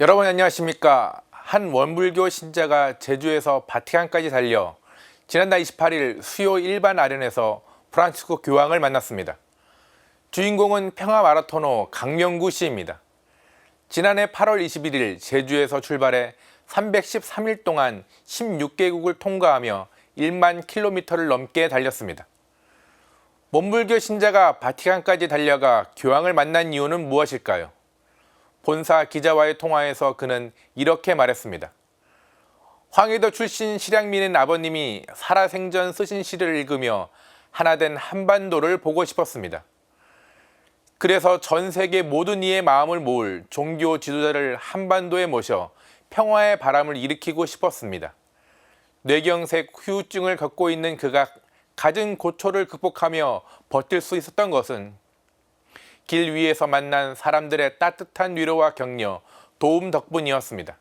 여러분 안녕하십니까. 한 원불교 신자가 제주에서 바티칸까지 달려 지난달 28일 수요 일반 아련에서 프란치스코 교황을 만났습니다. 주인공은 평화마라토너 강명구 씨입니다. 지난해 8월 21일 제주에서 출발해 313일 동안 16개국을 통과하며 1만 킬로미터를 넘게 달렸습니다. 원불교 신자가 바티칸까지 달려가 교황을 만난 이유는 무엇일까요? 본사 기자와의 통화에서 그는 이렇게 말했습니다. 황해도 출신 실향민인 아버님이 살아생전 쓰신 시를 읽으며 하나된 한반도를 보고 싶었습니다. 그래서 전 세계 모든 이의 마음을 모을 종교 지도자를 한반도에 모셔 평화의 바람을 일으키고 싶었습니다. 뇌경색 후유증을 갖고 있는 그가 갖은 고초를 극복하며 버틸 수 있었던 것은 길 위에서 만난 사람들의 따뜻한 위로와 격려, 도움 덕분이었습니다.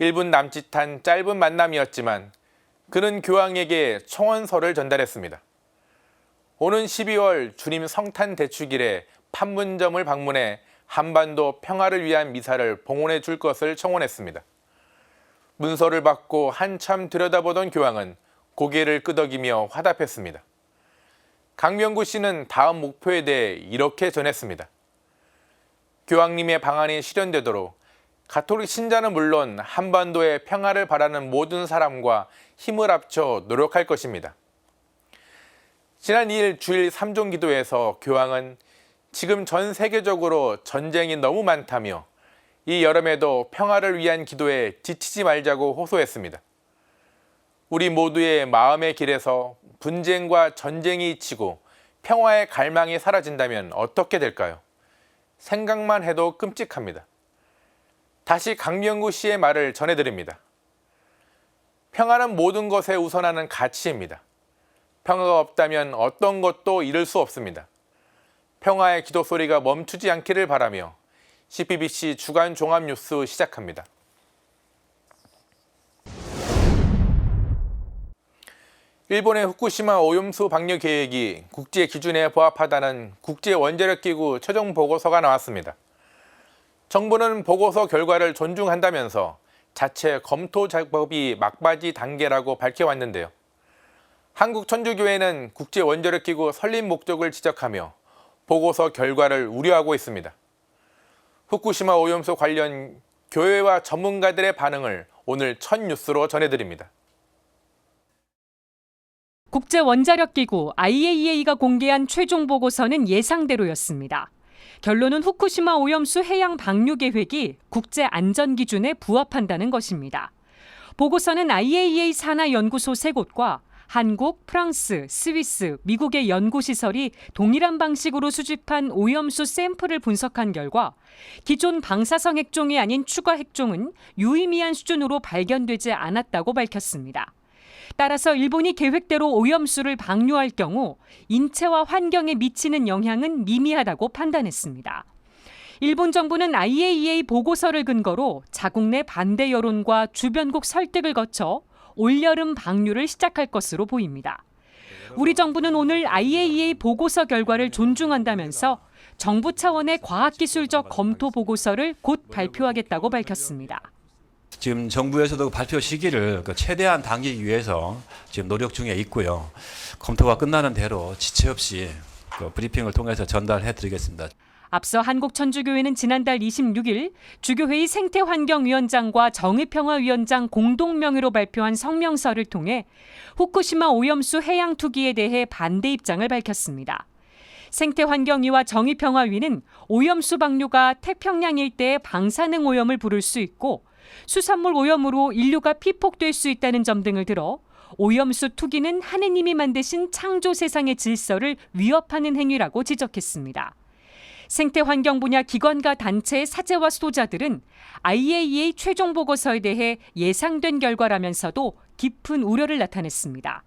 1분 남짓한 짧은 만남이었지만 그는 교황에게 청원서를 전달했습니다. 오는 12월 주님 성탄 대축일에 판문점을 방문해 한반도 평화를 위한 미사를 봉헌해 줄 것을 청원했습니다. 문서를 받고 한참 들여다보던 교황은 고개를 끄덕이며 화답했습니다. 강명구 씨는 다음 목표에 대해 이렇게 전했습니다. 교황님의 방안이 실현되도록 가톨릭 신자는 물론 한반도의 평화를 바라는 모든 사람과 힘을 합쳐 노력할 것입니다. 지난 2일 주일 3종 기도에서 교황은 지금 전 세계적으로 전쟁이 너무 많다며 이 여름에도 평화를 위한 기도에 지치지 말자고 호소했습니다. 우리 모두의 마음의 길에서 분쟁과 전쟁이 잊히고 평화의 갈망이 사라진다면 어떻게 될까요? 생각만 해도 끔찍합니다. 다시 강명구 씨의 말을 전해드립니다. 평화는 모든 것에 우선하는 가치입니다. 평화가 없다면 어떤 것도 이룰 수 없습니다. 평화의 기도 소리가 멈추지 않기를 바라며 CPBC 주간 종합뉴스 시작합니다. 일본의 후쿠시마 오염수 방류 계획이 국제 기준에 부합하다는 국제원자력기구 최종 보고서가 나왔습니다. 정부는 보고서 결과를 존중한다면서 자체 검토 작업이 막바지 단계라고 밝혀왔는데요. 한국천주교회는 국제원자력기구 설립 목적을 지적하며 보고서 결과를 우려하고 있습니다. 후쿠시마 오염수 관련 교회와 전문가들의 반응을 오늘 첫 뉴스로 전해드립니다. 국제원자력기구 IAEA가 공개한 최종 보고서는 예상대로였습니다. 결론은 후쿠시마 오염수 해양 방류 계획이 국제안전기준에 부합한다는 것입니다. 보고서는 IAEA 산하 연구소 3곳과 한국, 프랑스, 스위스, 미국의 연구시설이 동일한 방식으로 수집한 오염수 샘플을 분석한 결과 기존 방사성 핵종이 아닌 추가 핵종은 유의미한 수준으로 발견되지 않았다고 밝혔습니다. 따라서 일본이 계획대로 오염수를 방류할 경우 인체와 환경에 미치는 영향은 미미하다고 판단했습니다. 일본 정부는 IAEA 보고서를 근거로 자국 내 반대 여론과 주변국 설득을 거쳐 올여름 방류를 시작할 것으로 보입니다. 우리 정부는 오늘 IAEA 보고서 결과를 존중한다면서 정부 차원의 과학기술적 검토 보고서를 곧 발표하겠다고 밝혔습니다. 지금 정부에서도 발표 시기를 최대한 당기기 위해서 지금 노력 중에 있고요. 검토가 끝나는 대로 지체 없이 브리핑을 통해서 전달해 드리겠습니다. 앞서 한국천주교회는 지난달 26일 주교회의 생태환경위원장과 정의평화위원장 공동명의로 발표한 성명서를 통해 후쿠시마 오염수 해양 투기에 대해 반대 입장을 밝혔습니다. 생태환경위와 정의평화위는 오염수 방류가 태평양 일대에 방사능 오염을 부를 수 있고 수산물 오염으로 인류가 피폭될 수 있다는 점 등을 들어 오염수 투기는 하느님이 만드신 창조 세상의 질서를 위협하는 행위라고 지적했습니다. 생태환경 분야 기관과 단체의 사제와 수도자들은 IAEA 최종 보고서에 대해 예상된 결과라면서도 깊은 우려를 나타냈습니다.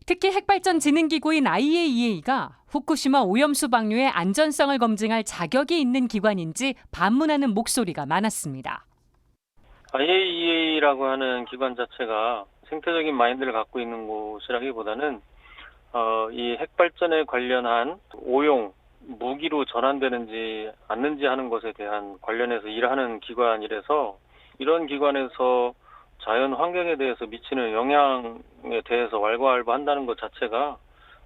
특히 핵발전진흥기구인 IAEA가 후쿠시마 오염수 방류의 안전성을 검증할 자격이 있는 기관인지 반문하는 목소리가 많았습니다. IAEA라고 하는 기관 자체가 생태적인 마인드를 갖고 있는 곳이라기보다는 이 핵발전에 관련한 오용 무기로 전환되는지 않는지 하는 것에 대한 관련해서 일하는 기관이라서 이런 기관에서 자연 환경에 대해서 미치는 영향에 대해서 왈가왈부한다는 것 자체가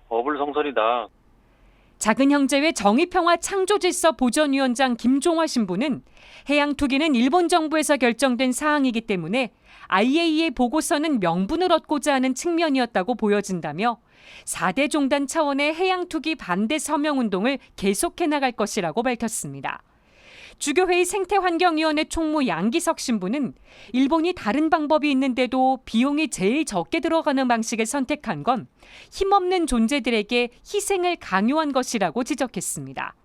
어불성설이다. 작은 형제회 정의평화 창조질서 보전위원장 김종화 신부는 해양 투기는 일본 정부에서 결정된 사항이기 때문에 IAEA 보고서는 명분을 얻고자 하는 측면이었다고 보여진다며 4대 종단 차원의 해양 투기 반대 서명운동을 계속해 나갈 것이라고 밝혔습니다. 주교회의 생태환경위원회 총무 양기석 신부는 일본이 다른 방법이 있는데도 비용이 제일 적게 들어가는 방식을 선택한 건 힘없는 존재들에게 희생을 강요한 것이라고 지적했습니다.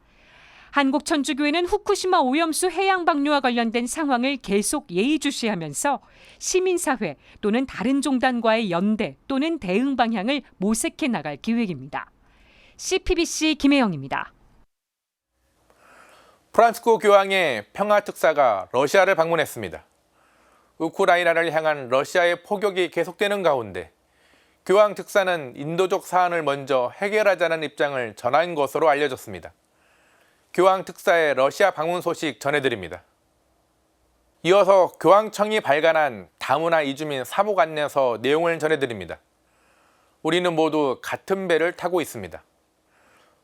한국천주교회는 후쿠시마 오염수 해양 방류와 관련된 상황을 계속 예의주시하면서 시민사회 또는 다른 종단과의 연대 또는 대응 방향을 모색해 나갈 계획입니다. CPBC 김혜영입니다. 프란치스코 교황의 평화특사가 러시아를 방문했습니다. 우크라이나를 향한 러시아의 포격이 계속되는 가운데 교황 특사는 인도적 사안을 먼저 해결하자는 입장을 전한 것으로 알려졌습니다. 교황 특사의 러시아 방문 소식 전해드립니다. 이어서 교황청이 발간한 다문화 이주민 사복 안내서 내용을 전해드립니다. 우리는 모두 같은 배를 타고 있습니다.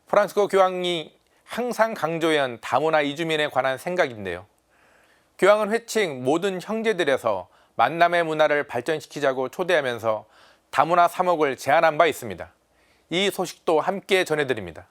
프란치스코 교황이 항상 강조한 다문화 이주민에 관한 생각인데요. 교황은 회칭 모든 형제들에서 만남의 문화를 발전시키자고 초대하면서 다문화 사목을 제안한 바 있습니다. 이 소식도 함께 전해드립니다.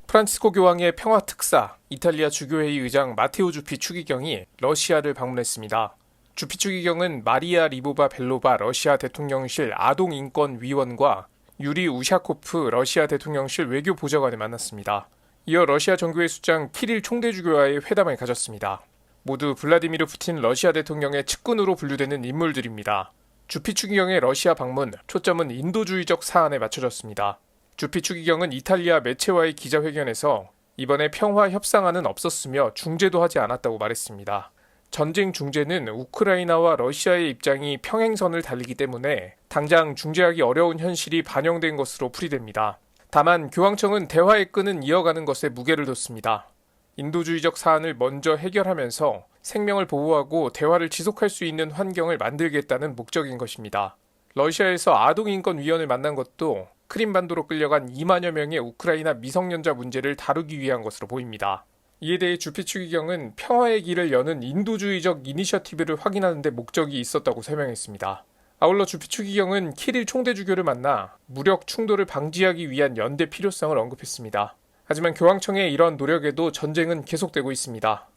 프란치스코 교황의 평화특사, 이탈리아 주교회의 의장 마테오 주피 추기경이 러시아를 방문했습니다. 주피 추기경은 마리아 리보바 벨로바 러시아 대통령실 아동인권위원과 유리 우샤코프 러시아 대통령실 외교보좌관을 만났습니다. 이어 러시아 정교회 수장 키릴 총대주교와의 회담을 가졌습니다. 모두 블라디미르 푸틴 러시아 대통령의 측근으로 분류되는 인물들입니다. 주피 추기경의 러시아 방문, 초점은 인도주의적 사안에 맞춰졌습니다. 주피 추기경은 이탈리아 매체와의 기자회견에서 이번에 평화 협상안은 없었으며 중재도 하지 않았다고 말했습니다. 전쟁 중재는 우크라이나와 러시아의 입장이 평행선을 달리기 때문에 당장 중재하기 어려운 현실이 반영된 것으로 풀이됩니다. 다만 교황청은 대화의 끈은 이어가는 것에 무게를 뒀습니다. 인도주의적 사안을 먼저 해결하면서 생명을 보호하고 대화를 지속할 수 있는 환경을 만들겠다는 목적인 것입니다. 러시아에서 아동인권위원을 만난 것도 크림반도로 끌려간 2만여 명의 우크라이나 미성년자 문제를 다루기 위한 것으로 보입니다. 이에 대해 주피 추기경은 평화의 길을 여는 인도주의적 이니셔티브를 확인하는 데 목적이 있었다고 설명했습니다. 아울러 주피 추기경은 키릴 총대주교를 만나 무력 충돌을 방지하기 위한 연대 필요성을 언급했습니다. 하지만 교황청의 이런 노력에도 전쟁은 계속되고 있습니다.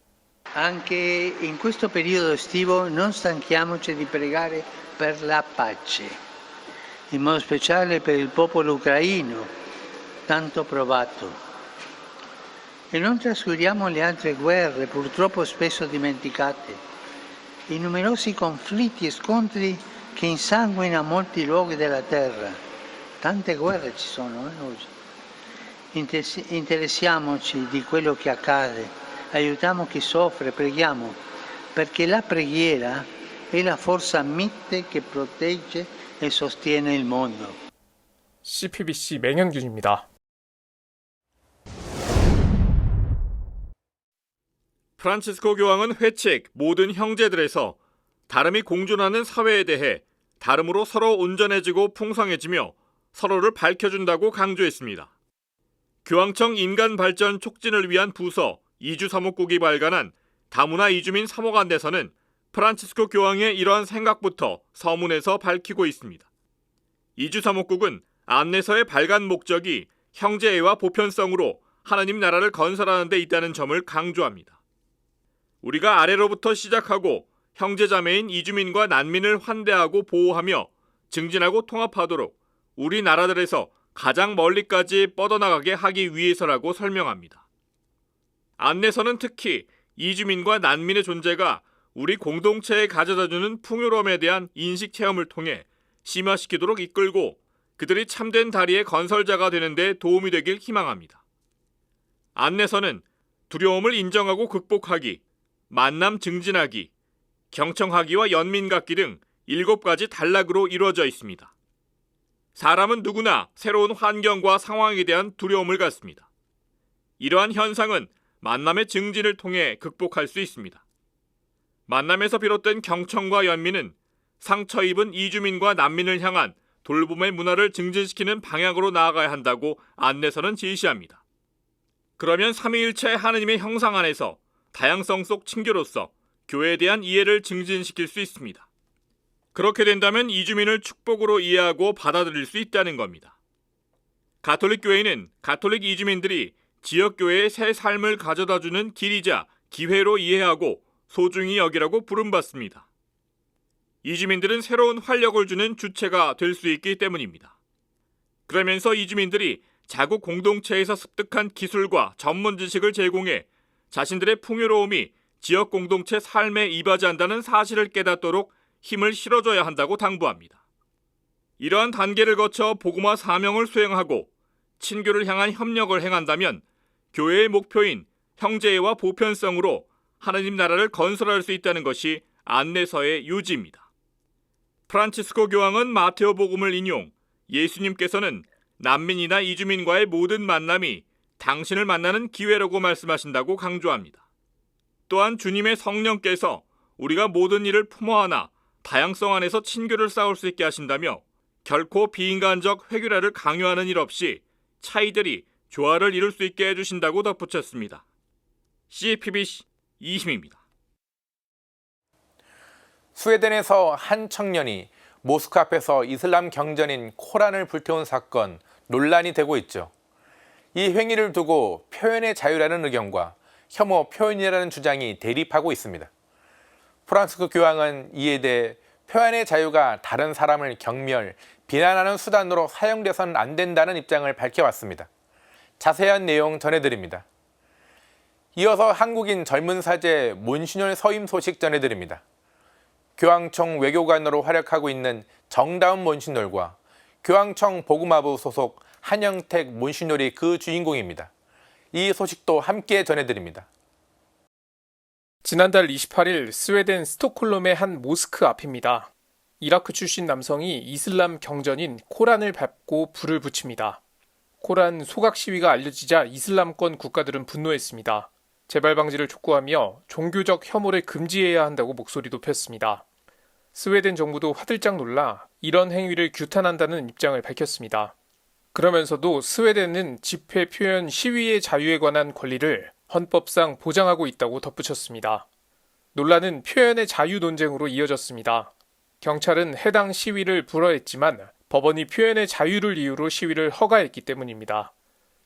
Anche in questo periodo estivo non stanchiamoci di pregare per la pace, in modo speciale per il popolo ucraino, tanto provato. E non trascuriamo le altre guerre, purtroppo spesso dimenticate, i numerosi conflitti e scontri che insanguinano molti luoghi della terra. Tante guerre ci sono oggi. Interessiamoci di quello che accade, aiutiamo chi soffre, preghiamo, perché la preghiera è la forza mite che protegge e sostiene il mondo. CPBC 맹현균입니다. 프란치스코 교황은 회칙 모든 형제들에서 다름이 공존하는 사회에 대해 다름으로 서로 온전해지고 풍성해지며 서로를 밝혀준다고 강조했습니다. 교황청 인간발전 촉진을 위한 부서 이주사목국이 발간한 다문화 이주민 사목 안내서는 프란치스코 교황의 이러한 생각부터 서문에서 밝히고 있습니다. 이주사목국은 안내서의 발간 목적이 형제애와 보편성으로 하나님 나라를 건설하는 데 있다는 점을 강조합니다. 우리가 아래로부터 시작하고 형제자매인 이주민과 난민을 환대하고 보호하며 증진하고 통합하도록 우리 나라들에서 가장 멀리까지 뻗어나가게 하기 위해서라고 설명합니다. 안내서는 특히 이주민과 난민의 존재가 우리 공동체에 가져다주는 풍요로움에 대한 인식 체험을 통해 심화시키도록 이끌고 그들이 참된 다리의 건설자가 되는 데 도움이 되길 희망합니다. 안내서는 두려움을 인정하고 극복하기, 만남 증진하기, 경청하기와 연민 갖기 등 7가지 단락으로 이루어져 있습니다. 사람은 누구나 새로운 환경과 상황에 대한 두려움을 갖습니다. 이러한 현상은 만남의 증진을 통해 극복할 수 있습니다. 만남에서 비롯된 경청과 연민은 상처 입은 이주민과 난민을 향한 돌봄의 문화를 증진시키는 방향으로 나아가야 한다고 안내서는 제시합니다. 그러면 삼위일체 하느님의 형상 안에서 다양성 속 친교로서 교회에 대한 이해를 증진시킬 수 있습니다. 그렇게 된다면 이주민을 축복으로 이해하고 받아들일 수 있다는 겁니다. 가톨릭 교회는 가톨릭 이주민들이 지역교회의 새 삶을 가져다주는 길이자 기회로 이해하고 소중히 여기라고 부름받습니다. 이주민들은 새로운 활력을 주는 주체가 될 수 있기 때문입니다. 그러면서 이주민들이 자국 공동체에서 습득한 기술과 전문 지식을 제공해 자신들의 풍요로움이 지역 공동체 삶에 이바지한다는 사실을 깨닫도록 힘을 실어줘야 한다고 당부합니다. 이러한 단계를 거쳐 복음화 사명을 수행하고 친교를 향한 협력을 행한다면 교회의 목표인 형제애와 보편성으로 하나님 나라를 건설할 수 있다는 것이 안내서의 요지입니다. 프란치스코 교황은 마테오 복음을 인용, 예수님께서는 난민이나 이주민과의 모든 만남이 당신을 만나는 기회라고 말씀하신다고 강조합니다. 또한 주님의 성령께서 우리가 모든 일을 품어하나 다양성 안에서 친교를 쌓을 수 있게 하신다며 결코 비인간적 회귀라를 강요하는 일 없이 차이들이 조화를 이룰 수 있게 해주신다고 덧붙였습니다. CPBC 이힘입니다. 스웨덴에서 한 청년이 모스크 앞에서 이슬람 경전인 코란을 불태운 사건 논란이 되고 있죠. 이 행위를 두고 표현의 자유라는 의견과 혐오 표현이라는 주장이 대립하고 있습니다. 프란시스코 교황은 이에 대해 표현의 자유가 다른 사람을 경멸, 비난하는 수단으로 사용돼서는 안 된다는 입장을 밝혀왔습니다. 자세한 내용 전해드립니다. 이어서 한국인 젊은 사제 몬시뇰 서임 소식 전해드립니다. 교황청 외교관으로 활약하고 있는 정다운 몬시뇰과 교황청 복음화부 소속 한영택 몬시뇰이 그 주인공입니다. 이 소식도 함께 전해드립니다. 지난달 28일 스웨덴 스톡홀름의 한 모스크 앞입니다. 이라크 출신 남성이 이슬람 경전인 코란을 밟고 불을 붙입니다. 코란 소각 시위가 알려지자 이슬람권 국가들은 분노했습니다. 재발 방지를 촉구하며 종교적 혐오를 금지해야 한다고 목소리 높였습니다. 스웨덴 정부도 화들짝 놀라 이런 행위를 규탄한다는 입장을 밝혔습니다. 그러면서도 스웨덴은 집회, 표현, 시위의 자유에 관한 권리를 헌법상 보장하고 있다고 덧붙였습니다. 논란은 표현의 자유 논쟁으로 이어졌습니다. 경찰은 해당 시위를 불허했지만 법원이 표현의 자유를 이유로 시위를 허가했기 때문입니다.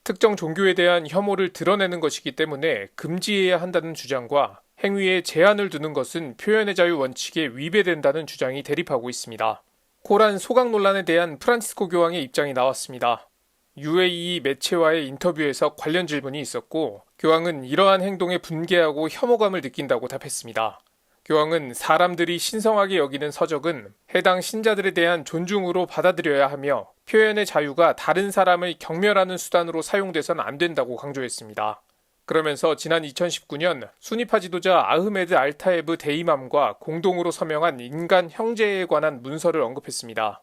특정 종교에 대한 혐오를 드러내는 것이기 때문에 금지해야 한다는 주장과 행위에 제한을 두는 것은 표현의 자유 원칙에 위배된다는 주장이 대립하고 있습니다. 코란 소각 논란에 대한 프란치스코 교황의 입장이 나왔습니다. UAE 매체와의 인터뷰에서 관련 질문이 있었고 교황은 이러한 행동에 분개하고 혐오감을 느낀다고 답했습니다. 교황은 사람들이 신성하게 여기는 서적은 해당 신자들에 대한 존중으로 받아들여야 하며 표현의 자유가 다른 사람을 경멸하는 수단으로 사용돼서는 안 된다고 강조했습니다. 그러면서 지난 2019년 수니파 지도자 아흐메드 알타예브 대이맘과 공동으로 서명한 인간 형제에 관한 문서를 언급했습니다.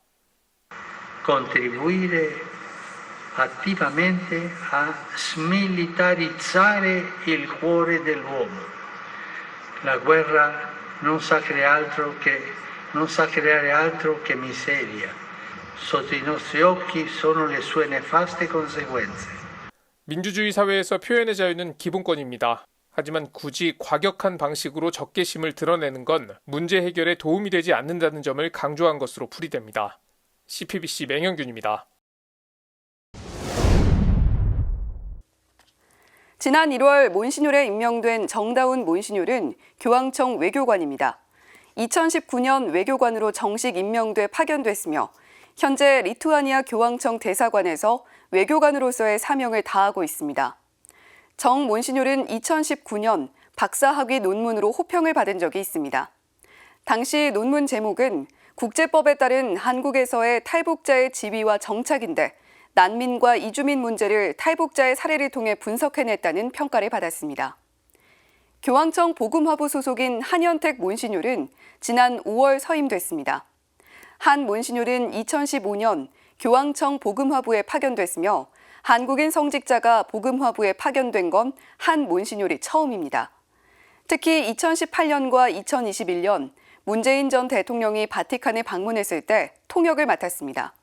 Contribuire attivamente a smilitarizzare il cuore dell'uomo. La guerra non sa creare altro che miseria. Sotto i nostri occhi sono le sue nefaste conseguenze. 민주주의 사회에서 표현의 자유는 기본권입니다. 하지만 굳이 과격한 방식으로 적개심을 드러내는 건 문제 해결에 도움이 되지 않는다는 점을 강조한 것으로 풀이됩니다. CPBC 맹영균입니다. 지난 1월 몬시뇰에 임명된 정다운 몬시뇰은 교황청 외교관입니다. 2019년 외교관으로 정식 임명돼 파견됐으며 현재 리투아니아 교황청 대사관에서 외교관으로서의 사명을 다하고 있습니다. 정 몬시뇰은 2019년 박사학위 논문으로 호평을 받은 적이 있습니다. 당시 논문 제목은 국제법에 따른 한국에서의 탈북자의 지위와 정착인데 난민과 이주민 문제를 탈북자의 사례를 통해 분석해냈다는 평가를 받았습니다. 교황청 복음화부 소속인 한현택 몬시뇰은 지난 5월 서임됐습니다. 한 몬시뇰은 2015년 교황청 보금화부에 파견됐으며 한국인 성직자가 보금화부에 파견된 건 한 몬시뇰이 처음입니다. 특히 2018년과 2021년 문재인 전 대통령이 바티칸에 방문했을 때 통역을 맡았습니다.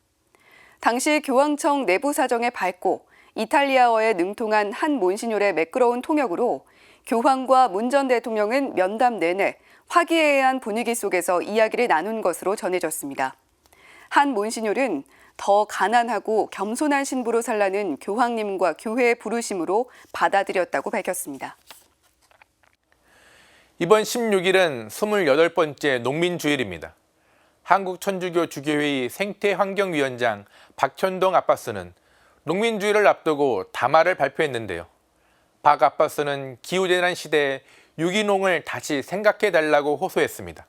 당시 교황청 내부 사정에 밝고 이탈리아어에 능통한 한 몬시뇰의 매끄러운 통역으로 교황과 문 전 대통령은 면담 내내 화기애애한 분위기 속에서 이야기를 나눈 것으로 전해졌습니다. 한 몬시뇰은 더 가난하고 겸손한 신부로 살라는 교황님과 교회의 부르심으로 받아들였다고 밝혔습니다. 이번 16일은 28번째 농민주일입니다. 한국천주교 주교회의 생태환경위원장 박현동 아빠스는 농민주일을 앞두고 담화를 발표했는데요. 박 아빠스는 기후재난 시대에 유기농을 다시 생각해달라고 호소했습니다.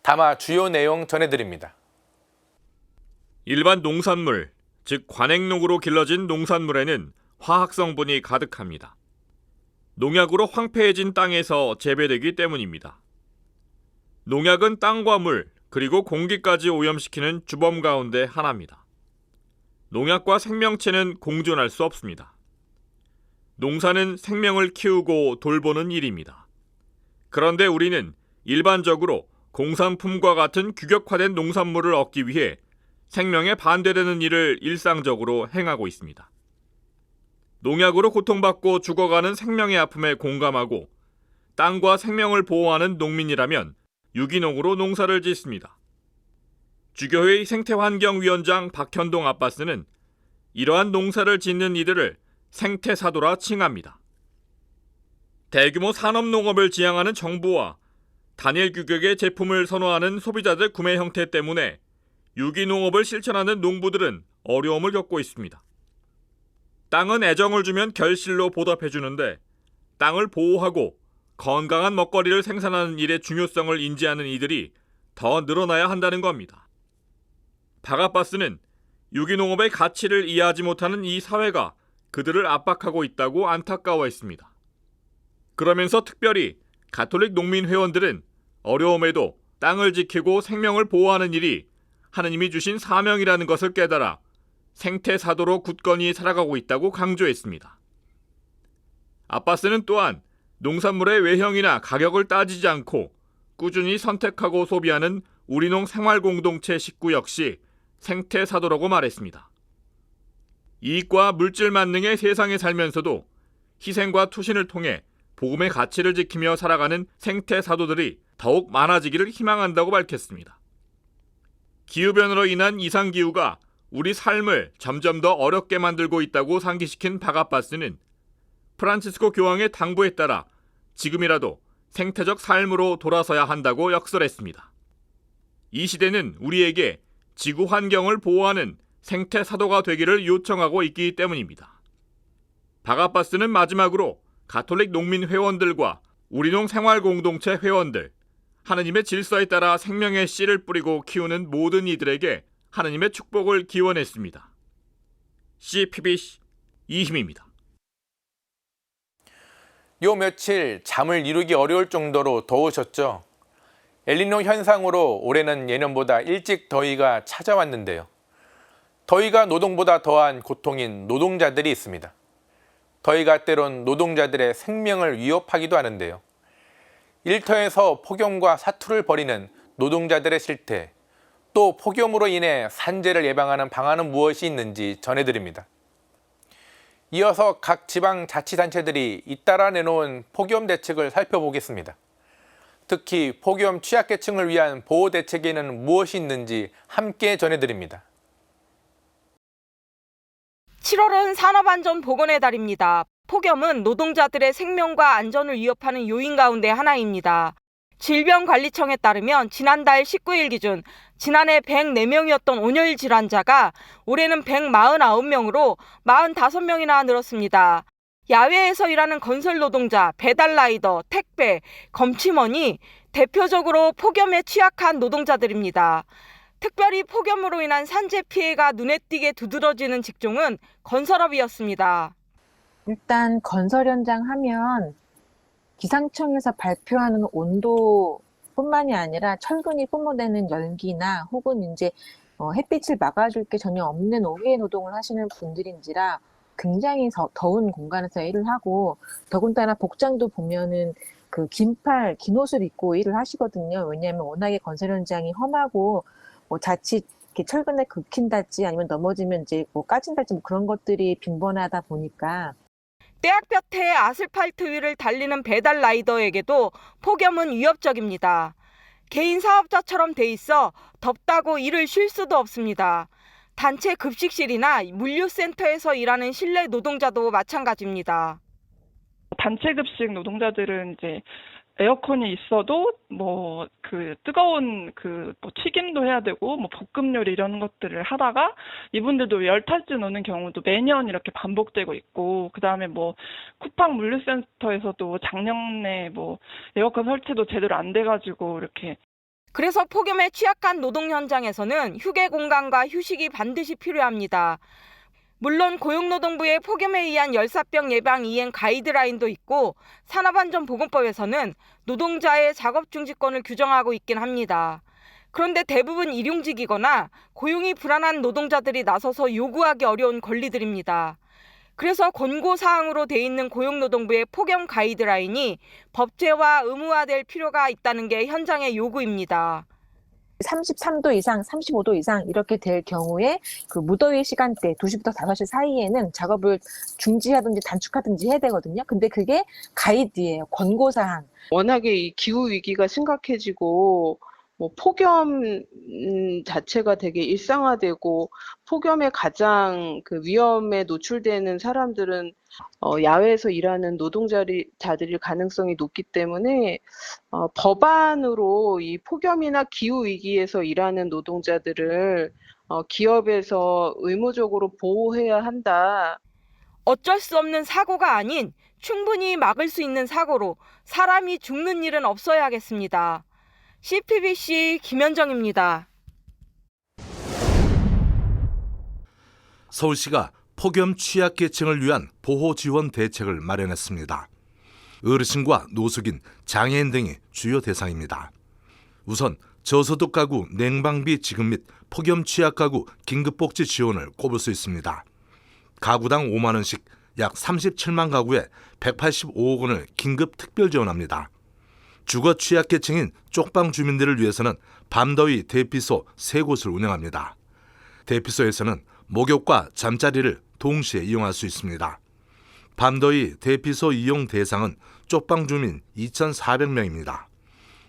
담화 주요 내용 전해드립니다. 일반 농산물, 즉 관행농으로 길러진 농산물에는 화학성분이 가득합니다. 농약으로 황폐해진 땅에서 재배되기 때문입니다. 농약은 땅과 물, 그리고 공기까지 오염시키는 주범 가운데 하나입니다. 농약과 생명체는 공존할 수 없습니다. 농사는 생명을 키우고 돌보는 일입니다. 그런데 우리는 일반적으로 공산품과 같은 규격화된 농산물을 얻기 위해 생명에 반대되는 일을 일상적으로 행하고 있습니다. 농약으로 고통받고 죽어가는 생명의 아픔에 공감하고 땅과 생명을 보호하는 농민이라면 유기농으로 농사를 짓습니다. 주교회의 생태환경위원장 박현동 아빠스는 이러한 농사를 짓는 이들을 생태사도라 칭합니다. 대규모 산업농업을 지향하는 정부와 단일 규격의 제품을 선호하는 소비자들 구매 형태 때문에 유기농업을 실천하는 농부들은 어려움을 겪고 있습니다. 땅은 애정을 주면 결실로 보답해주는데 땅을 보호하고 건강한 먹거리를 생산하는 일의 중요성을 인지하는 이들이 더 늘어나야 한다는 겁니다. 박 아빠스는 유기농업의 가치를 이해하지 못하는 이 사회가 그들을 압박하고 있다고 안타까워했습니다. 그러면서 특별히 가톨릭 농민 회원들은 어려움에도 땅을 지키고 생명을 보호하는 일이 하느님이 주신 사명이라는 것을 깨달아 생태사도로 굳건히 살아가고 있다고 강조했습니다. 아빠스는 또한 농산물의 외형이나 가격을 따지지 않고 꾸준히 선택하고 소비하는 우리농 생활공동체 식구 역시 생태사도라고 말했습니다. 이익과 물질 만능의 세상에 살면서도 희생과 투신을 통해 복음의 가치를 지키며 살아가는 생태사도들이 더욱 많아지기를 희망한다고 밝혔습니다. 기후변화로 인한 이상기후가 우리 삶을 점점 더 어렵게 만들고 있다고 상기시킨 박 아빠스는 프란치스코 교황의 당부에 따라 지금이라도 생태적 삶으로 돌아서야 한다고 역설했습니다. 이 시대는 우리에게 지구 환경을 보호하는 생태사도가 되기를 요청하고 있기 때문입니다. 박 아빠스는 마지막으로 가톨릭 농민 회원들과 우리농 생활공동체 회원들, 하느님의 질서에 따라 생명의 씨를 뿌리고 키우는 모든 이들에게 하느님의 축복을 기원했습니다. CPBC 이힘입니다. 요 며칠 잠을 이루기 어려울 정도로 더우셨죠? 엘니뇨 현상으로 올해는 예년보다 일찍 더위가 찾아왔는데요. 더위가 노동보다 더한 고통인 노동자들이 있습니다. 더위가 때론 노동자들의 생명을 위협하기도 하는데요. 일터에서 폭염과 사투를 벌이는 노동자들의 실태, 또 폭염으로 인해 산재를 예방하는 방안은 무엇이 있는지 전해드립니다. 이어서 각 지방자치단체들이 잇따라 내놓은 폭염 대책을 살펴보겠습니다. 특히 폭염 취약계층을 위한 보호 대책에는 무엇이 있는지 함께 전해드립니다. 7월은 산업안전보건의 달입니다. 폭염은 노동자들의 생명과 안전을 위협하는 요인 가운데 하나입니다. 질병관리청에 따르면 지난달 19일 기준 지난해 104명이었던 온열 질환자가 올해는 149명으로 45명이나 늘었습니다. 야외에서 일하는 건설 노동자, 배달라이더, 택배, 검침원이 대표적으로 폭염에 취약한 노동자들입니다. 특별히 폭염으로 인한 산재 피해가 눈에 띄게 두드러지는 직종은 건설업이었습니다. 일단 건설 현장 하면 기상청에서 발표하는 온도뿐만이 아니라 철근이 뿜어내는 열기나 혹은 이제 햇빛을 막아줄 게 전혀 없는 오후에 노동을 하시는 분들인지라 굉장히 더운 공간에서 일을 하고, 더군다나 복장도 보면은 그 긴 옷을 입고 일을 하시거든요. 왜냐하면 워낙에 건설 현장이 험하고 뭐 자칫 이렇게 철근에 긁힌달지 아니면 넘어지면 이제 뭐 까진달지 뭐 그런 것들이 빈번하다 보니까. 떼약볕에 아스팔트 위를 달리는 배달 라이더에게도 폭염은 위협적입니다. 개인 사업자처럼 돼 있어 덥다고 일을 쉴 수도 없습니다. 단체 급식실이나 물류센터에서 일하는 실내 노동자도 마찬가지입니다. 단체 급식 노동자들은 이제 에어컨이 있어도 뭐 그 뜨거운 뭐 튀김도 해야 되고 뭐 볶음 요리 이런 것들을 하다가 이분들도 열 탈진 오는 경우도 매년 이렇게 반복되고 있고, 그다음에 뭐 쿠팡 물류센터에서도 작년에 뭐 에어컨 설치도 제대로 안 돼가지고 이렇게. 그래서 폭염에 취약한 노동 현장에서는 휴게 공간과 휴식이 반드시 필요합니다. 물론 고용노동부의 폭염에 의한 열사병 예방 이행 가이드라인도 있고, 산업안전보건법에서는 노동자의 작업 중지권을 규정하고 있긴 합니다. 그런데 대부분 일용직이거나 고용이 불안한 노동자들이 나서서 요구하기 어려운 권리들입니다. 그래서 권고사항으로 돼 있는 고용노동부의 폭염 가이드라인이 법제화 의무화될 필요가 있다는 게 현장의 요구입니다. 33도 이상, 35도 이상 이렇게 될 경우에 그 무더위 시간대 2시부터 5시 사이에는 작업을 중지하든지 단축하든지 해야 되거든요. 근데 그게 가이드예요. 권고사항. 워낙에 이 기후 위기가 심각해지고 뭐 폭염 자체가 되게 일상화되고, 폭염에 가장 그 위험에 노출되는 사람들은 야외에서 일하는 노동자들일 가능성이 높기 때문에 법안으로 이 폭염이나 기후 위기에서 일하는 노동자들을 기업에서 의무적으로 보호해야 한다. 어쩔 수 없는 사고가 아닌 충분히 막을 수 있는 사고로 사람이 죽는 일은 없어야겠습니다. CPBC 김현정입니다. 서울시가 폭염 취약계층을 위한 보호 지원 대책을 마련했습니다. 어르신과 노숙인, 장애인 등이 주요 대상입니다. 우선 저소득 가구 냉방비 지급 및 폭염 취약 가구 긴급복지 지원을 꼽을 수 있습니다. 가구당 5만 원씩 약 37만 가구에 185억 원을 긴급 특별 지원합니다. 주거 취약계층인 쪽방 주민들을 위해서는 밤더위 대피소 3곳을 운영합니다. 대피소에서는 목욕과 잠자리를 동시에 이용할 수 있습니다. 밤더위 대피소 이용 대상은 쪽방 주민 2,400명입니다.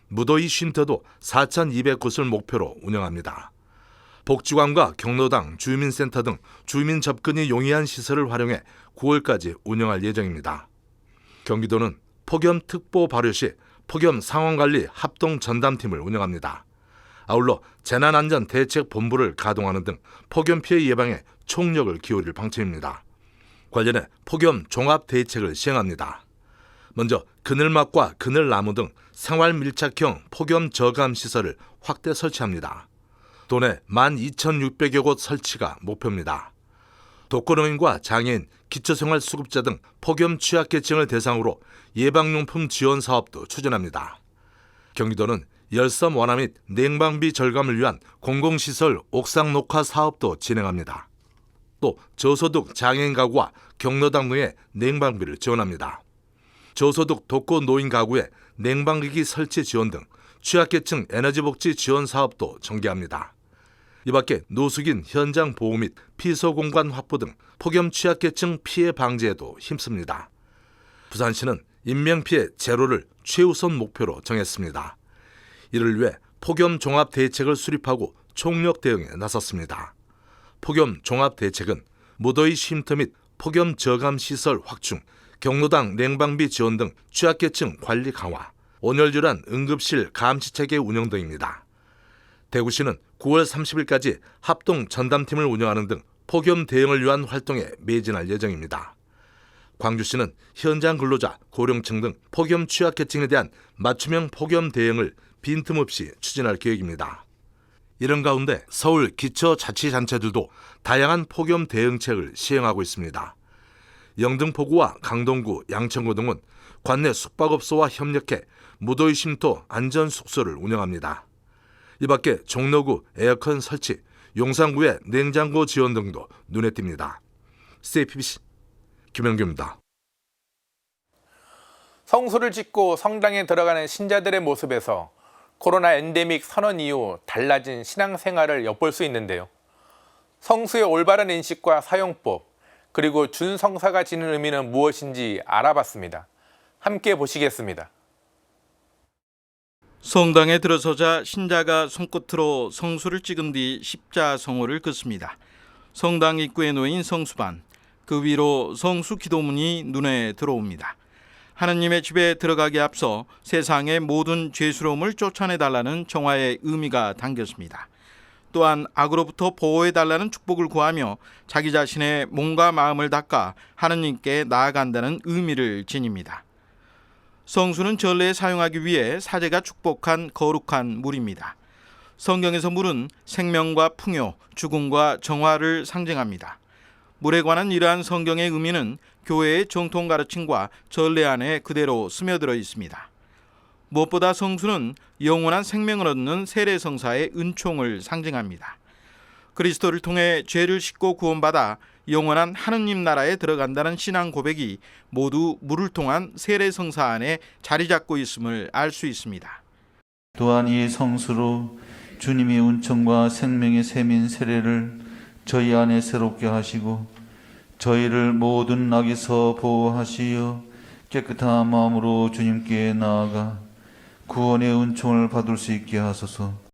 무더위 쉼터도 4,200곳을 목표로 운영합니다. 복지관과 경로당, 주민센터 등 주민 접근이 용이한 시설을 활용해 9월까지 운영할 예정입니다. 경기도는 폭염 특보 발효 시 폭염 상황관리 합동 전담팀을 운영합니다. 아울러 재난안전대책본부를 가동하는 등 폭염 피해 예방에 총력을 기울일 방침입니다. 관련해 폭염 종합대책을 시행합니다. 먼저 그늘막과 그늘나무 등 생활 밀착형 폭염 저감 시설을 확대 설치합니다. 도내 12,600여 곳 설치가 목표입니다. 독거노인과 장애인, 기초생활수급자 등 폭염 취약계층을 대상으로 예방용품 지원 사업도 추진합니다. 경기도는 열섬 완화 및 냉방비 절감을 위한 공공시설 옥상 녹화 사업도 진행합니다. 또 저소득 장애인 가구와 경로당 등의 냉방비를 지원합니다. 저소득 독거노인 가구에 냉방기기 설치 지원 등 취약계층 에너지복지 지원 사업도 전개합니다. 이 밖에 노숙인 현장 보호 및 피서공간 확보 등 폭염 취약계층 피해 방지에도 힘씁니다. 부산시는 인명피해 제로를 최우선 목표로 정했습니다. 이를 위해 폭염 종합대책을 수립하고 총력 대응에 나섰습니다. 폭염 종합대책은 무더위 쉼터 및 폭염 저감 시설 확충, 경로당 냉방비 지원 등 취약계층 관리 강화, 온열질환 응급실 감시체계 운영 등입니다. 대구시는 9월 30일까지 합동 전담팀을 운영하는 등 폭염 대응을 위한 활동에 매진할 예정입니다. 광주시는 현장 근로자, 고령층 등 폭염 취약계층에 대한 맞춤형 폭염 대응을 빈틈없이 추진할 계획입니다. 이런 가운데 서울 기초자치단체들도 다양한 폭염 대응책을 시행하고 있습니다. 영등포구와 강동구, 양천구 등은 관내 숙박업소와 협력해 무더위 쉼터 안전숙소를 운영합니다. 이 밖에 종로구 에어컨 설치, 용산구의 냉장고 지원 등도 눈에 띕니다. CPBC 김영규입니다. 성수를 짓고 성당에 들어가는 신자들의 모습에서 코로나 엔데믹 선언 이후 달라진 신앙생활을 엿볼 수 있는데요. 성수의 올바른 인식과 사용법, 그리고 준성사가 지닌 의미는 무엇인지 알아봤습니다. 함께 보시겠습니다. 성당에 들어서자 신자가 손끝으로 성수를 찍은 뒤 십자성호를 긋습니다. 성당 입구에 놓인 성수반, 그 위로 성수 기도문이 눈에 들어옵니다. 하느님의 집에 들어가기에 앞서 세상의 모든 죄스러움을 쫓아내달라는 정화의 의미가 담겼습니다. 또한 악으로부터 보호해달라는 축복을 구하며 자기 자신의 몸과 마음을 닦아 하느님께 나아간다는 의미를 지닙니다. 성수는 전례에 사용하기 위해 사제가 축복한 거룩한 물입니다. 성경에서 물은 생명과 풍요, 죽음과 정화를 상징합니다. 물에 관한 이러한 성경의 의미는 교회의 정통 가르침과 전례 안에 그대로 스며들어 있습니다. 무엇보다 성수는 영원한 생명을 얻는 세례성사의 은총을 상징합니다. 그리스도를 통해 죄를 씻고 구원받아 영원한 하느님 나라에 들어간다는 신앙 고백이 모두 물을 통한 세례성사 안에 자리 잡고 있음을 알 수 있습니다. 또한 이 성수로 주님의 은총과 생명의 셈인 세례를 저희 안에 새롭게 하시고 저희를 모든 악에서 보호하시어 깨끗한 마음으로 주님께 나아가 구원의 은총을 받을 수 있게 하소서.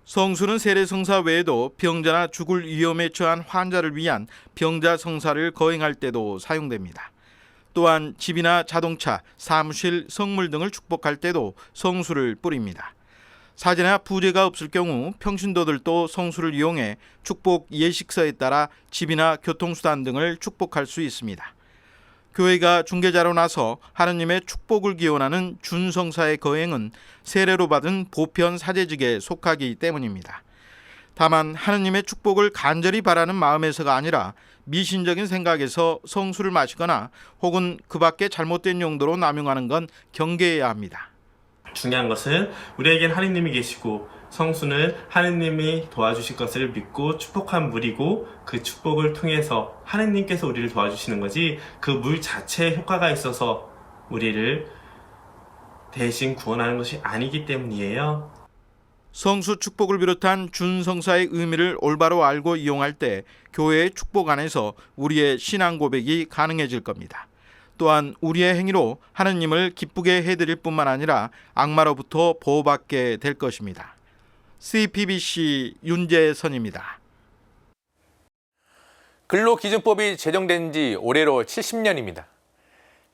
성수는 세례성사 외에도 병자나 죽을 위험에 처한 환자를 위한 병자성사를 거행할 때도 사용됩니다. 또한 집이나 자동차, 사무실, 성물 등을 축복할 때도 성수를 뿌립니다. 사제나 부제가 없을 경우 평신도들도 성수를 이용해 축복 예식서에 따라 집이나 교통수단 등을 축복할 수 있습니다. 교회가 중개자로 나서 하느님의 축복을 기원하는 준성사의 거행은 세례로 받은 보편 사제직에 속하기 때문입니다. 다만 하느님의 축복을 간절히 바라는 마음에서가 아니라 미신적인 생각에서 성수를 마시거나 혹은 그 밖에 잘못된 용도로 남용하는 건 경계해야 합니다. 중요한 것은 우리에겐 하느님이 계시고 성수는 하느님이 도와주실 것을 믿고 축복한 물이고 그 축복을 통해서 하느님께서 우리를 도와주시는 거지 그 물 자체에 효과가 있어서 우리를 대신 구원하는 것이 아니기 때문이에요. 성수 축복을 비롯한 준성사의 의미를 올바로 알고 이용할 때 교회의 축복 안에서 우리의 신앙 고백이 가능해질 겁니다. 또한 우리의 행위로 하느님을 기쁘게 해드릴 뿐만 아니라 악마로부터 보호받게 될 것입니다. CPBC 윤재선입니다. 근로기준법이 제정된 지 올해로 70년입니다.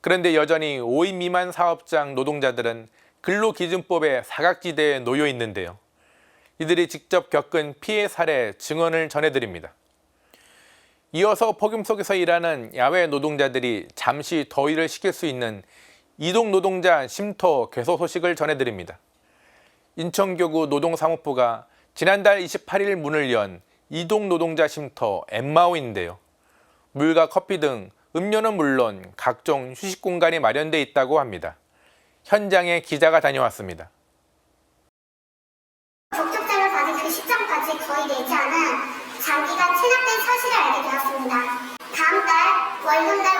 그런데 여전히 5인 미만 사업장 노동자들은 근로기준법의 사각지대에 놓여 있는데요. 이들이 직접 겪은 피해 사례 증언을 전해드립니다. 이어서 폭염 속에서 일하는 야외 노동자들이 잠시 더위를 식힐 수 있는 이동 노동자 쉼터 개소 소식을 전해드립니다. 인천교구 노동사무부가 지난달 28일 문을 연 이동 노동자 쉼터 엠마오인데요. 물과 커피 등 음료는 물론 각종 휴식 공간이 마련돼 있다고 합니다. 현장에 기자가 다녀왔습니다. 적격자를 받은 그 시점까지 거의 내지 않은 장기간 체납된 사실을 알게 되었습니다. 다음 달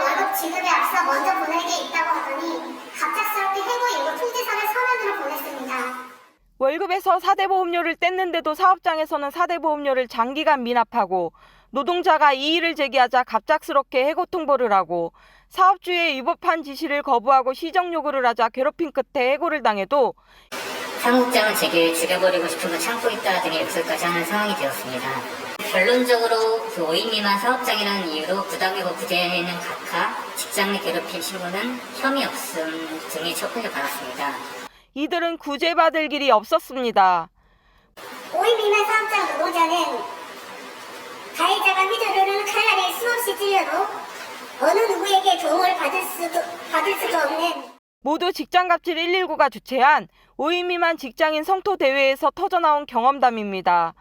월급 지급에 앞서 먼저 보낼 게 있다고 하더니 갑작스럽게 해고 예고 통지서를 서면으로 보냈습니다. 월급에서 4대 보험료를 뗐는데도 사업장에서는 4대 보험료를 장기간 미납하고 노동자가 이의를 제기하자 갑작스럽게 해고 통보를 하고 사업주의 위법한 지시를 거부하고 시정 요구를 하자 괴롭힘 끝에 해고를 당해도 사무국장은 제게 죽여버리고 싶은 걸 참고 있다 등의 욕설까지 하는 상황이 되었습니다. 결론적으로 그 5인 미만 사업장이라는 이유로 부당이고 구제하는 각하, 직장 내 괴롭힘 신고는 혐의 없음 등의 처분을 받았습니다. 이들은 구제받을 길이 없었습니다. 5인 미만 사업장 노동자는 가해자가 휘두르는 칼날에 수없이 찔려도 어느 누구에게 도움을 받을 수도 없는 모두 직장갑질 119가 주최한 5인 미만 직장인 성토 대회에서 터져나온 경험담입니다.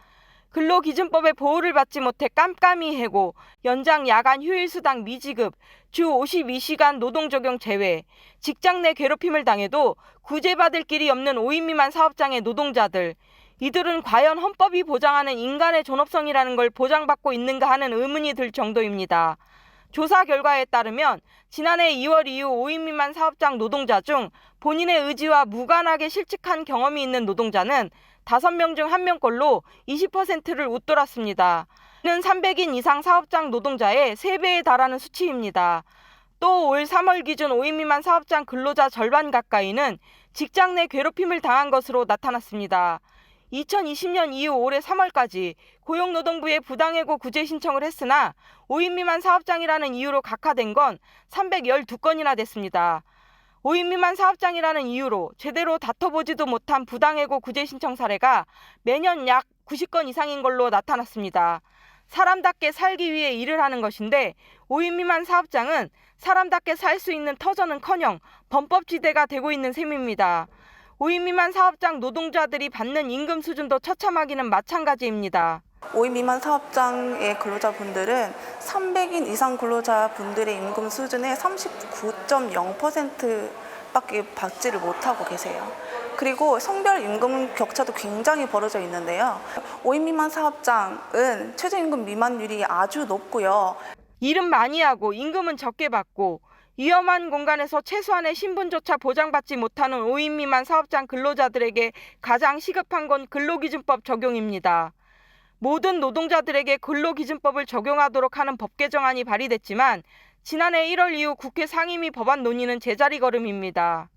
근로기준법의 보호를 받지 못해 깜깜이 해고, 연장 야간 휴일 수당 미지급, 주 52시간 노동 적용 제외, 직장 내 괴롭힘을 당해도 구제받을 길이 없는 5인 미만 사업장의 노동자들, 이들은 과연 헌법이 보장하는 인간의 존엄성이라는 걸 보장받고 있는가 하는 의문이 들 정도입니다. 조사 결과에 따르면 지난해 2월 이후 5인 미만 사업장 노동자 중 본인의 의지와 무관하게 실직한 경험이 있는 노동자는 5명 중 1명꼴로 20%를 웃돌았습니다. 이는 300인 이상 사업장 노동자의 3배에 달하는 수치입니다. 또 올 3월 기준 5인 미만 사업장 근로자 절반 가까이는 직장 내 괴롭힘을 당한 것으로 나타났습니다. 2020년 이후 올해 3월까지 고용노동부에 부당해고 구제 신청을 했으나 5인 미만 사업장이라는 이유로 각하된 건 312건이나 됐습니다. 5인 미만 사업장이라는 이유로 제대로 다퉈보지도 못한 부당해고 구제 신청 사례가 매년 약 90건 이상인 걸로 나타났습니다. 사람답게 살기 위해 일을 하는 것인데 5인 미만 사업장은 사람답게 살 수 있는 터전은커녕 범법지대가 되고 있는 셈입니다. 5인 미만 사업장 노동자들이 받는 임금 수준도 처참하기는 마찬가지입니다. 5인 미만 사업장의 근로자분들은 300인 이상 근로자분들의 임금 수준의 39.0%밖에 받지를 못하고 계세요. 그리고 성별 임금 격차도 굉장히 벌어져 있는데요. 5인 미만 사업장은 최저임금 미만율이 아주 높고요. 일은 많이 하고 임금은 적게 받고 위험한 공간에서 최소한의 신분조차 보장받지 못하는 5인 미만 사업장 근로자들에게 가장 시급한 건 근로기준법 적용입니다. 모든 노동자들에게 근로기준법을 적용하도록 하는 법 개정안이 발의됐지만 지난해 1월 이후 국회 상임위 법안 논의는 제자리 걸음입니다.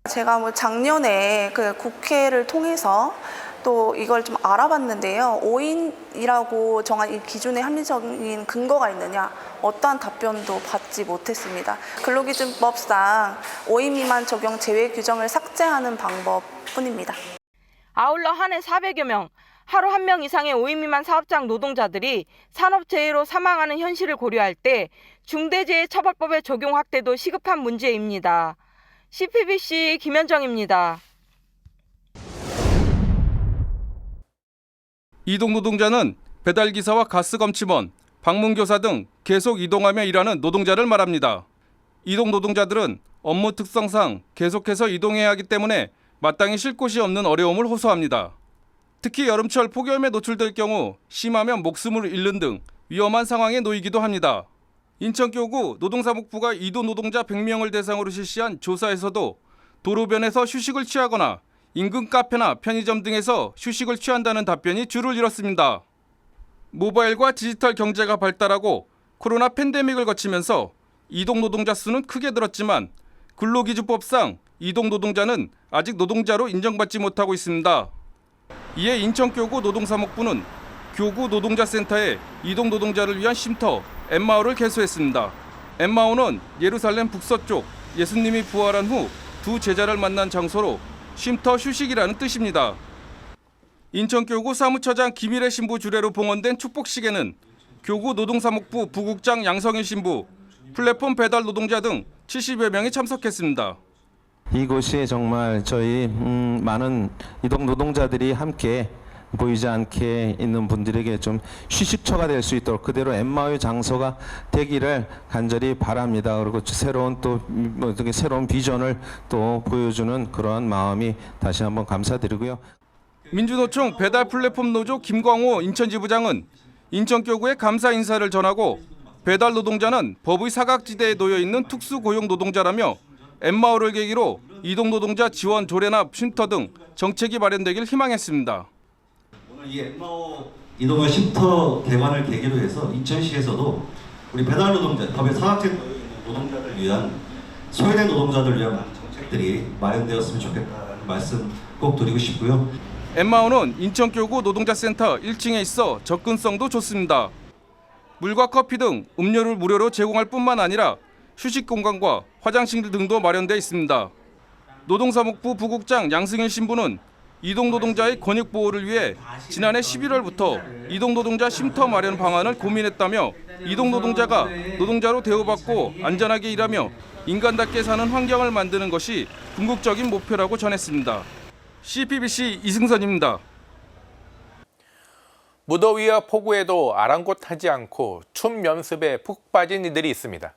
제가 작년에 그 국회를 통해서 또 이걸 좀 알아봤는데요. 5인이라고 정한 이 기준에 합리적인 근거가 있느냐, 어떠한 답변도 받지 못했습니다. 근로기준법상 5인 미만 적용 제외 규정을 삭제하는 방법뿐입니다. 아울러 한 해 400여 명, 하루 1명 이상의 5인 미만 사업장 노동자들이 산업재해로 사망하는 현실을 고려할 때 중대재해처벌법의 적용 확대도 시급한 문제입니다. CPBC 김현정입니다. 이동 노동자는 배달기사와 가스검침원, 방문교사 등 계속 이동하며 일하는 노동자를 말합니다. 이동 노동자들은 업무 특성상 계속해서 이동해야 하기 때문에 마땅히 쉴 곳이 없는 어려움을 호소합니다. 특히 여름철 폭염에 노출될 경우 심하면 목숨을 잃는 등 위험한 상황에 놓이기도 합니다. 인천교구 노동사무부가 이동 노동자 100명을 대상으로 실시한 조사에서도 도로변에서 휴식을 취하거나 인근 카페나 편의점 등에서 휴식을 취한다는 답변이 줄을 이뤘습니다. 모바일과 디지털 경제가 발달하고 코로나 팬데믹을 거치면서 이동 노동자 수는 크게 늘었지만 근로기준법상 이동 노동자는 아직 노동자로 인정받지 못하고 있습니다. 이에 인천교구 노동사무부는 교구 노동자센터에 이동 노동자를 위한 쉼터 엠마오를 개소했습니다. 엠마오는 예루살렘 북서쪽 예수님이 부활한 후 두 제자를 만난 장소로 쉼터 휴식이라는 뜻입니다. 인천교구 사무처장 김일혜 신부 주례로 봉헌된 축복식에는 교구 노동사무부 부국장 양성일 신부, 플랫폼 배달 노동자 등 70여 명이 참석했습니다. 이곳이 정말 저희 많은 이동 노동자들이 함께 보이지 않게 있는 분들에게 좀 휴식처가 될 수 있도록 그대로 엠마오의 장소가 되기를 간절히 바랍니다. 그리고 새로운 비전을 또 보여주는 그러한 마음이 다시 한번 감사드리고요. 민주노총 배달 플랫폼 노조 김광호 인천지부장은 인천교구에 감사 인사를 전하고 배달 노동자는 법의 사각지대에 놓여 있는 특수고용 노동자라며 엠마오를 계기로 이동 노동자 지원 조례나 쉼터 등 정책이 마련되길 희망했습니다. 오늘 이 엠마오 이동의 쉼터 개관을 계기로 해서 인천시에서도 우리 배달 노동자, 법의 사각지대에 놓여 있는 노동자들 위한 소외된 노동자들 위한 정책들이 마련되었으면 좋겠다는 말씀 꼭 드리고 싶고요. 엠마오는 인천교구 노동자센터 1층에 있어 접근성도 좋습니다. 물과 커피 등 음료를 무료로 제공할 뿐만 아니라 휴식 공간과 화장실 등도 마련되어 있습니다. 노동사무부 부국장 양승일 신부는 이동 노동자의 권익 보호를 위해 지난해 11월부터 이동 노동자 쉼터 마련 방안을 고민했다며 이동 노동자가 노동자로 대우받고 안전하게 일하며 인간답게 사는 환경을 만드는 것이 궁극적인 목표라고 전했습니다. CPBC 이승선입니다. 무더위와 폭우에도 아랑곳하지 않고 춤 연습에 푹 빠진 이들이 있습니다.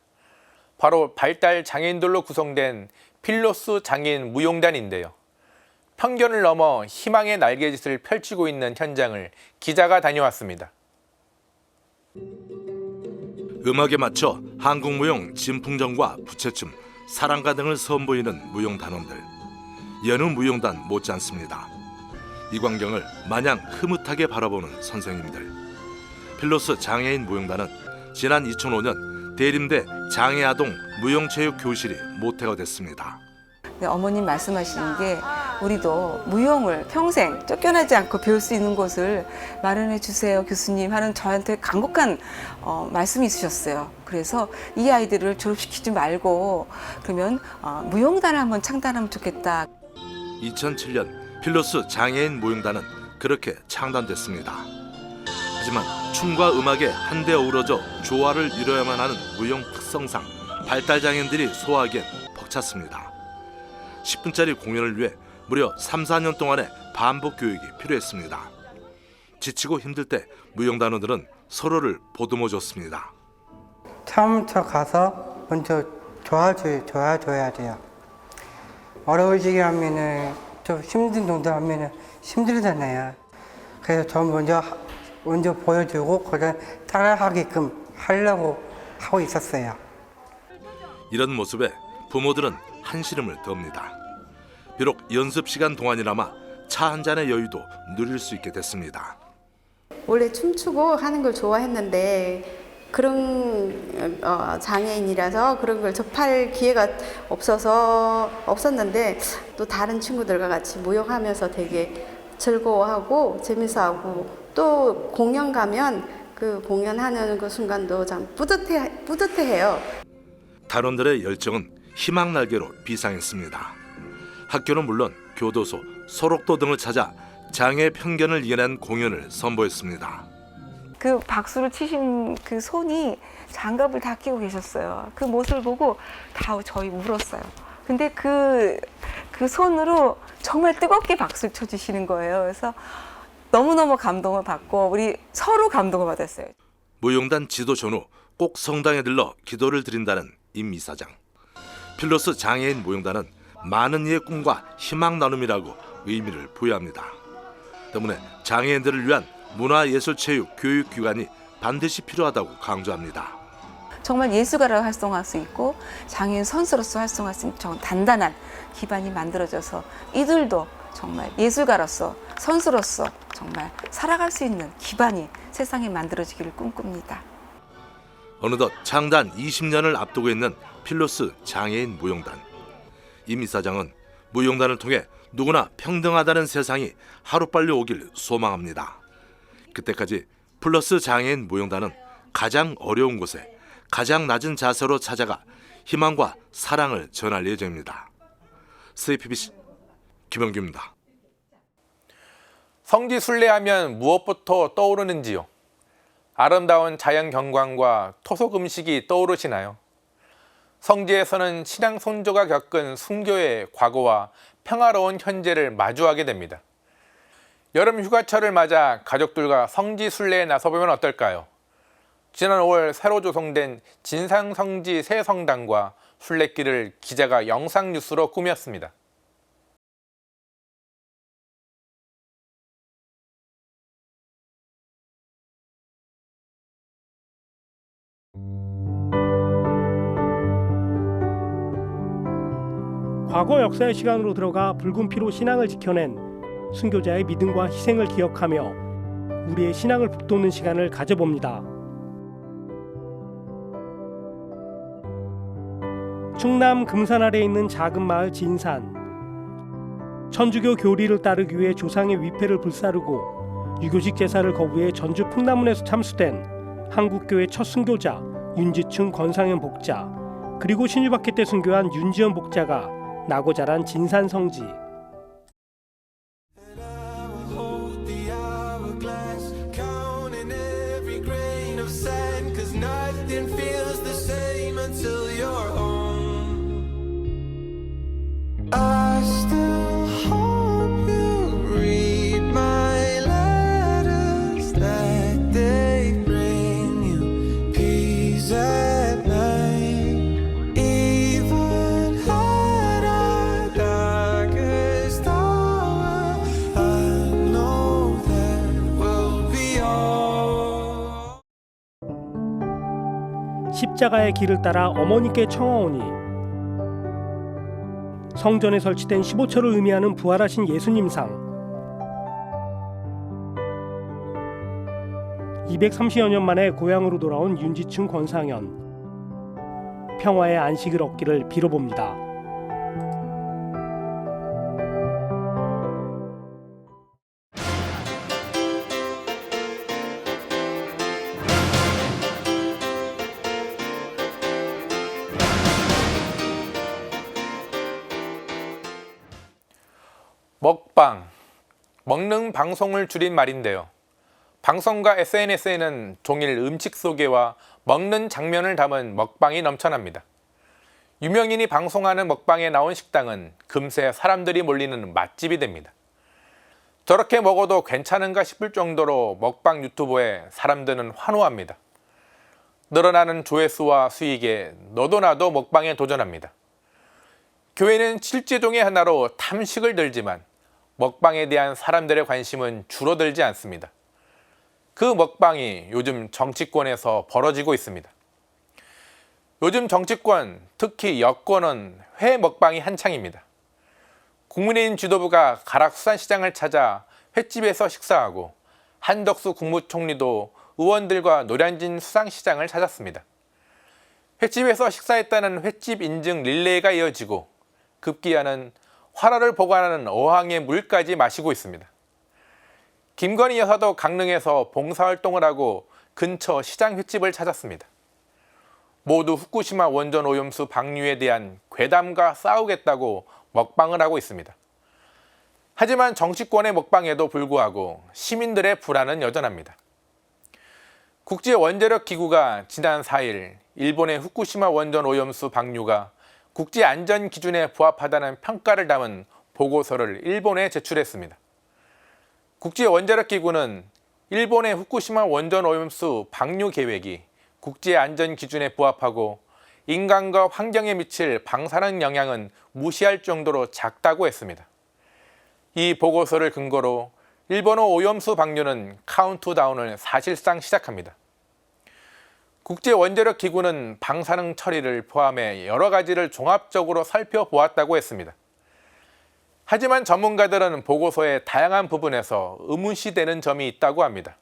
바로 발달 장애인들로 구성된 필로스 장애인 무용단인데요. 편견을 넘어 희망의 날개짓을 펼치고 있는 현장을 기자가 다녀왔습니다. 음악에 맞춰 한국 무용 진풍정과 부채춤, 사랑가 등을 선보이는 무용단원들. 여느 무용단 못지않습니다. 이 광경을 마냥 흐뭇하게 바라보는 선생님들. 필로스 장애인 무용단은 지난 2005년 대림대 장애아동 무용체육교실이 모태가 됐습니다. 어머님 말씀하시는 게 우리도 무용을 평생 쫓겨나지 않고 배울 수 있는 곳을 마련해 주세요 교수님 하는 저한테 간곡한 말씀이 있으셨어요. 그래서 이 아이들을 졸업시키지 말고 그러면 무용단을 한번 창단하면 좋겠다. 2007년 필로스 장애인 무용단은 그렇게 창단됐습니다. 하지만 춤과 음악에 한데 어우러져 조화를 이뤄야만 하는 무용 특성상 발달장애인들이 소화하기엔 벅찼습니다. 10분짜리 공연을 위해 무려 3, 4년 동안의 반복 교육이 필요했습니다. 지치고 힘들 때 무용단원들은 서로를 보듬어줬습니다. 처음부터 가서 먼저 도와줘야 돼요. 어려워지게 하면은 좀 힘든 동작 하면은 힘들잖아요. 그래서 저 먼저 보여주고 그걸 따라하게끔 하려고 하고 있었어요. 이런 모습에 부모들은 한시름을 떱니다. 비록 연습 시간 동안이나마 차 한 잔의 여유도 누릴 수 있게 됐습니다. 원래 춤추고 하는 걸 좋아했는데 그런 장애인이라서 그런 걸 접할 기회가 없었는데 또 다른 친구들과 같이 무용하면서 되게 즐거워하고 재밌어하고 또 공연 가면 그 공연하는 그 순간도 참 뿌듯해해요. 단원들의 열정은 희망 날개로 비상했습니다. 학교는 물론 교도소, 소록도 등을 찾아 장애 편견을 이겨낸 공연을 선보였습니다. 그 박수를 치신 그 손이 장갑을 다 끼고 계셨어요. 그 모습을 보고 다 저희 울었어요. 근데 그 손으로 정말 뜨겁게 박수를 쳐주시는 거예요. 그래서 너무너무 감동을 받고 우리 서로 감동을 받았어요. 무용단 지도 전후 꼭 성당에 들러 기도를 드린다는 임 이사장. 필로스 장애인 무용단은 많은 이의 꿈과 희망 나눔이라고 의미를 부여합니다. 때문에 장애인들을 위한 문화예술체육 교육기관이 반드시 필요하다고 강조합니다. 정말 예술가로 활동할 수 있고 장애인 선수로서 활동할 수 있는 정말 단단한 기반이 만들어져서 이들도 정말 예술가로서 선수로서 정말 살아갈 수 있는 기반이 세상에 만들어지기를 꿈꿉니다. 어느덧 창단 20년을 앞두고 있는 필로스 장애인 무용단. 임 이사장은 무용단을 통해 누구나 평등하다는 세상이 하루빨리 오길 소망합니다. 그때까지 필로스 장애인 무용단은 가장 어려운 곳에 가장 낮은 자세로 찾아가 희망과 사랑을 전할 예정입니다. CPBC 김영규입니다. 성지순례하면 무엇부터 떠오르는지요? 아름다운 자연 경관과 토속 음식이 떠오르시나요? 성지에서는 신앙 선조가 겪은 순교의 과거와 평화로운 현재를 마주하게 됩니다. 여름 휴가철을 맞아 가족들과 성지순례에 나서보면 어떨까요? 지난 5월 새로 조성된 진상성지 새 성당과 순례길을 기자가 영상 뉴스로 꾸몄습니다. 과거 역사의 시간으로 들어가 붉은 피로 신앙을 지켜낸 순교자의 믿음과 희생을 기억하며 우리의 신앙을 북돋는 시간을 가져봅니다. 충남 금산 아래에 있는 작은 마을 진산. 천주교 교리를 따르기 위해 조상의 위패를 불사르고 유교식 제사를 거부해 전주 풍남문에서 참수된 한국교회 첫 순교자 윤지충 권상현 복자, 그리고 신유박해 때 순교한 윤지연 복자가 나고 자란 진산 성지. 십자가의 길을 따라 어머니께 청하오니 성전에 설치된 15초를 의미하는 부활하신 예수님상 230여 년 만에 고향으로 돌아온 윤지충 권상현 평화의 안식을 얻기를 빌어봅니다. 먹방, 먹는 방송을 줄인 말인데요. 방송과 SNS에는 종일 음식 소개와 먹는 장면을 담은 먹방이 넘쳐납니다. 유명인이 방송하는 먹방에 나온 식당은 금세 사람들이 몰리는 맛집이 됩니다. 저렇게 먹어도 괜찮은가 싶을 정도로 먹방 유튜버에 사람들은 환호합니다. 늘어나는 조회수와 수익에 너도 나도 먹방에 도전합니다. 교회는 실제종의 하나로 탐식을 들지만 먹방에 대한 사람들의 관심은 줄어들지 않습니다. 그 먹방이 요즘 정치권에서 벌어지고 있습니다. 요즘 정치권, 특히 여권은 회 먹방이 한창입니다. 국민의힘 지도부가 가락수산시장을 찾아 횟집에서 식사하고 한덕수 국무총리도 의원들과 노량진 수상시장을 찾았습니다. 횟집에서 식사했다는 횟집 인증 릴레이가 이어지고 급기야는 화로를 보관하는 어항의 물까지 마시고 있습니다. 김건희 여사도 강릉에서 봉사활동을 하고 근처 시장 횟집을 찾았습니다. 모두 후쿠시마 원전 오염수 방류에 대한 괴담과 싸우겠다고 먹방을 하고 있습니다. 하지만 정치권의 먹방에도 불구하고 시민들의 불안은 여전합니다. 국제원자력기구가 지난 4일 일본의 후쿠시마 원전 오염수 방류가 국제안전기준에 부합하다는 평가를 담은 보고서를 일본에 제출했습니다. 국제원자력기구는 일본의 후쿠시마 원전 오염수 방류 계획이 국제안전기준에 부합하고 인간과 환경에 미칠 방사능 영향은 무시할 정도로 작다고 했습니다. 이 보고서를 근거로 일본의 오염수 방류는 카운트다운을 사실상 시작합니다. 국제원자력기구는 방사능 처리를 포함해 여러 가지를 종합적으로 살펴보았다고 했습니다. 하지만 전문가들은 보고서의 다양한 부분에서 의문시되는 점이 있다고 합니다.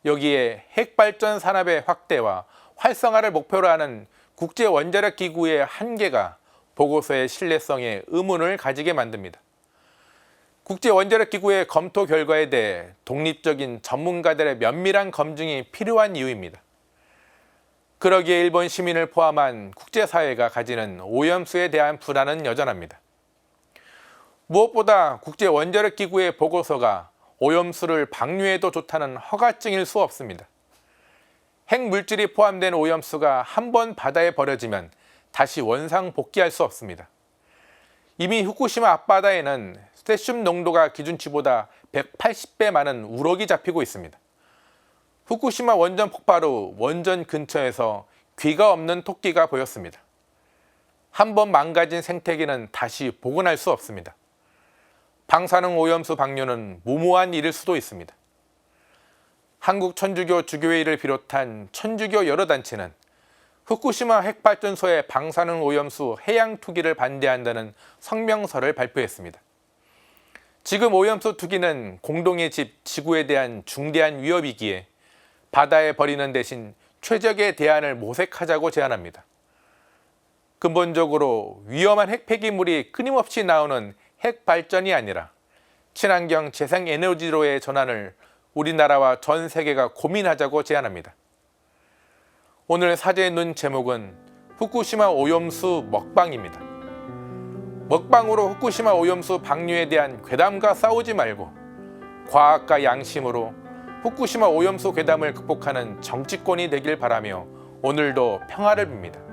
여기에 핵발전 산업의 확대와 활성화를 목표로 하는 국제원자력기구의 한계가 보고서의 신뢰성에 의문을 가지게 만듭니다. 국제원자력기구의 검토 결과에 대해 독립적인 전문가들의 면밀한 검증이 필요한 이유입니다. 그러기에 일본 시민을 포함한 국제사회가 가지는 오염수에 대한 불안은 여전합니다. 무엇보다 국제원자력기구의 보고서가 오염수를 방류해도 좋다는 허가증일 수 없습니다. 핵물질이 포함된 오염수가 한 번 바다에 버려지면 다시 원상 복귀할 수 없습니다. 이미 후쿠시마 앞바다에는 세슘 농도가 기준치보다 180배 많은 우럭이 잡히고 있습니다. 후쿠시마 원전 폭발 후 원전 근처에서 귀가 없는 토끼가 보였습니다. 한 번 망가진 생태계는 다시 복원할 수 없습니다. 방사능 오염수 방류는 무모한 일일 수도 있습니다. 한국천주교 주교회의를 비롯한 천주교 여러 단체는 후쿠시마 핵발전소의 방사능 오염수 해양 투기를 반대한다는 성명서를 발표했습니다. 지금 오염수 투기는 공동의 집 지구에 대한 중대한 위협이기에 바다에 버리는 대신 최적의 대안을 모색하자고 제안합니다. 근본적으로 위험한 핵 폐기물이 끊임없이 나오는 핵 발전이 아니라 친환경 재생에너지로의 전환을 우리나라와 전 세계가 고민하자고 제안합니다. 오늘 사제의 눈 제목은 후쿠시마 오염수 먹방입니다. 먹방으로 후쿠시마 오염수 방류에 대한 괴담과 싸우지 말고 과학과 양심으로 후쿠시마 오염수 괴담을 극복하는 정치권이 되길 바라며 오늘도 평화를 빕니다.